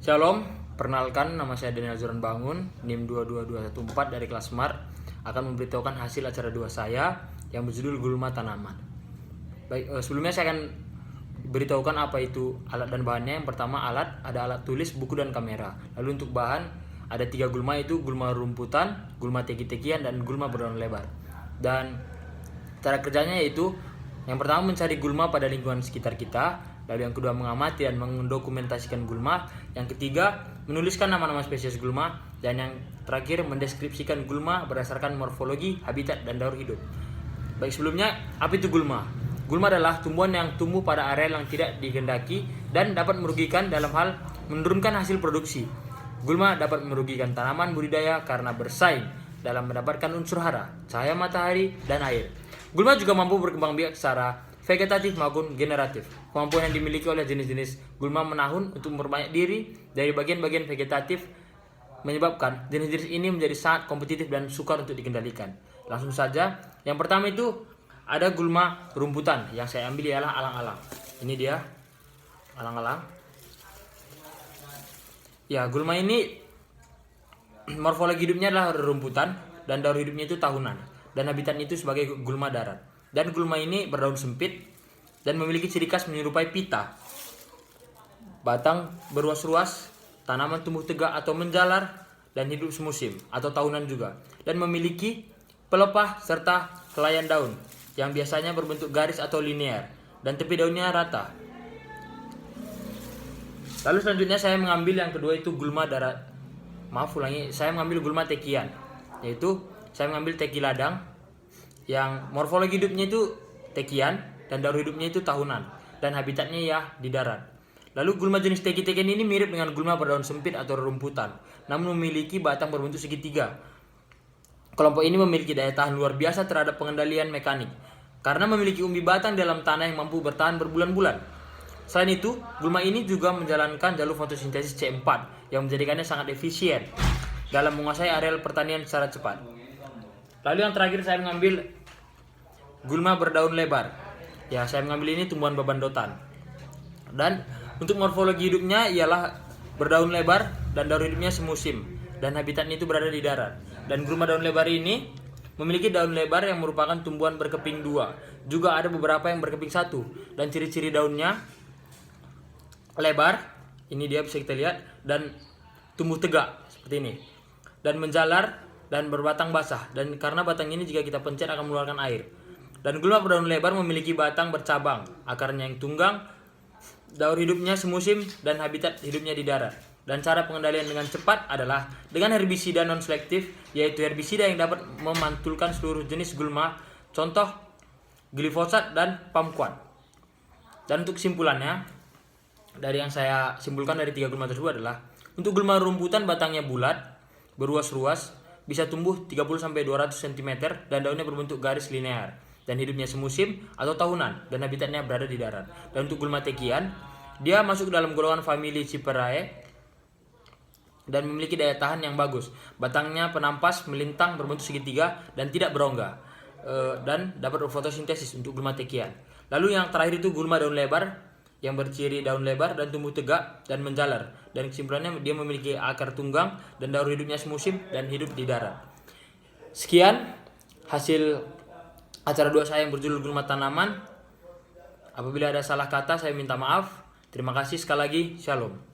Shalom, perkenalkan nama saya Daniel Zoran Bangun, NIM 22214 dari kelas Smart, akan memberitahukan hasil acara 2 saya yang berjudul Gulma Tanaman. Baik, sebelumnya saya akan beritahukan apa itu alat dan bahannya. Yang pertama ada alat tulis, buku, dan kamera. Lalu untuk bahan ada 3 gulma, itu gulma rumputan, gulma teki-tekian, dan gulma berdaun lebar. Dan cara kerjanya yaitu yang pertama mencari gulma pada lingkungan sekitar kita, lalu yang kedua mengamati dan mendokumentasikan gulma, yang ketiga menuliskan nama-nama spesies gulma, dan yang terakhir mendeskripsikan gulma berdasarkan morfologi, habitat, dan daur hidup. Baik, sebelumnya apa itu gulma? Gulma adalah tumbuhan yang tumbuh pada area yang tidak dikehendaki dan dapat merugikan dalam hal menurunkan hasil produksi. Gulma dapat merugikan tanaman budidaya karena bersaing dalam mendapatkan unsur hara, cahaya matahari, dan air. Gulma juga mampu berkembang biak secara vegetatif maupun generatif. Kemampuan yang dimiliki oleh jenis-jenis gulma menahun untuk memperbanyak diri dari bagian-bagian vegetatif menyebabkan jenis-jenis ini menjadi sangat kompetitif dan sukar untuk dikendalikan. Langsung saja, yang pertama itu ada gulma rumputan. Yang saya ambil ialah alang-alang. Ini dia alang-alang. Ya, gulma ini morfologi hidupnya adalah rumputan dan daur hidupnya itu tahunan, dan habitatnya itu sebagai gulma darat. Dan gulma ini berdaun sempit dan memiliki ciri khas menyerupai pita. Batang berruas-ruas, tanaman tumbuh tegak atau menjalar, dan hidup semusim atau tahunan juga. Dan memiliki pelepah serta kelayan daun yang biasanya berbentuk garis atau linear, dan tepi daunnya rata. Lalu selanjutnya saya mengambil yang kedua itu gulma darat. Saya mengambil gulma tekian, yaitu saya mengambil teki ladang yang morfologi hidupnya itu tekian dan daur hidupnya itu tahunan, dan habitatnya ya di darat. Lalu gulma jenis teki-tekian ini mirip dengan gulma berdaun sempit atau rumputan, namun memiliki batang berbentuk segitiga. Kelompok ini memiliki daya tahan luar biasa terhadap pengendalian mekanik karena memiliki umbi batang dalam tanah yang mampu bertahan berbulan-bulan. Selain itu, gulma ini juga menjalankan jalur fotosintesis C4 yang menjadikannya sangat efisien dalam menguasai areal pertanian secara cepat. Lalu yang terakhir saya mengambil gulma berdaun lebar. Ya, saya mengambil ini tumbuhan bebandotan. Dan untuk morfologi hidupnya ialah berdaun lebar dan daur hidupnya semusim, dan habitatnya itu berada di darat. Dan gulma daun lebar ini memiliki daun lebar yang merupakan tumbuhan berkeping 2. Juga ada beberapa yang berkeping 1, dan ciri-ciri daunnya lebar, ini dia bisa kita lihat, dan tumbuh tegak seperti ini, dan menjalar dan berbatang basah, dan karena batang ini jika kita pencet akan mengeluarkan air. Dan gulma berdaun lebar memiliki batang bercabang, akarnya yang tunggang, daur hidupnya semusim, dan habitat hidupnya di darat. Dan cara pengendalian dengan cepat adalah dengan herbisida non selektif, yaitu herbisida yang dapat memantulkan seluruh jenis gulma, contoh glifosat dan pamkuat. Dan untuk kesimpulannya, dari yang saya simpulkan dari 3 gulma tersebut adalah untuk gulma rumputan batangnya bulat, berruas-ruas, bisa tumbuh 30-200 cm, dan daunnya berbentuk garis linear, dan hidupnya semusim atau tahunan, dan habitatnya berada di darat. Dan untuk gulma tekian, dia masuk dalam golongan famili Ciperaceae dan memiliki daya tahan yang bagus. Batangnya penampas, melintang, berbentuk segitiga, dan tidak berongga, dan dapat fotosintesis untuk gulma tekian. Lalu yang terakhir itu gulma daun lebar yang berciri daun lebar dan tumbuh tegak dan menjalar. Dan kesimpulannya dia memiliki akar tunggang dan daur hidupnya semusim dan hidup di darat. Sekian hasil acara 2 saya yang berjudul Gulma Tanaman. Apabila ada salah kata saya minta maaf. Terima kasih sekali lagi. Shalom.